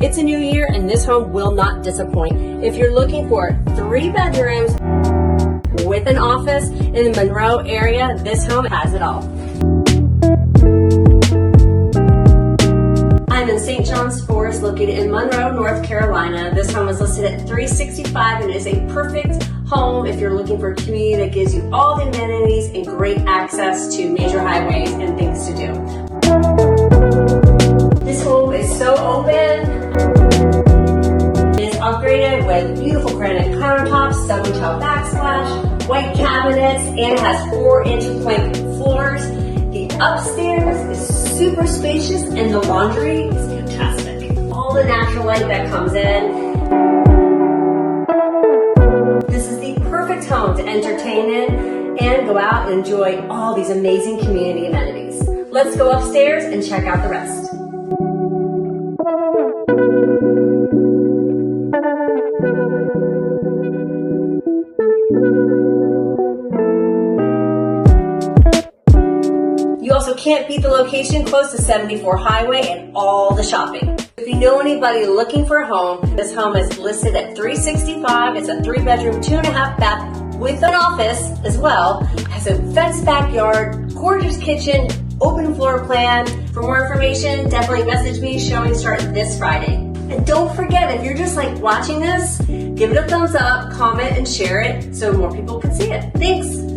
It's a new year and this home will not disappoint. If you're looking for 3 bedrooms with an office in the Monroe area, this home has it all. I'm in St. John's Forest, located in Monroe, North Carolina. This home is listed at $365 and is a perfect home if you're looking for a community that gives you all the amenities and great access to major highways and things to do. This home is so open. It is upgraded with beautiful granite countertops, 7-tile backsplash, white cabinets, and it has 4-inch plank floors. The upstairs is super spacious and the laundry is fantastic. All the natural light that comes in. This is the perfect home to entertain in and go out and enjoy all these amazing community amenities. Let's go upstairs and check out the rest. You also can't beat the location, close to 74 Highway and all the shopping. If you know anybody looking for a home, this home is listed at $365. It's a 3-bedroom, 2.5 bath with an office as well. Has a fenced backyard, gorgeous kitchen, open floor plan. For more information, definitely message me. Showing start this Friday. And don't forget, if you're just like watching this, give it a thumbs up, comment, and share it so more people can see it. Thanks.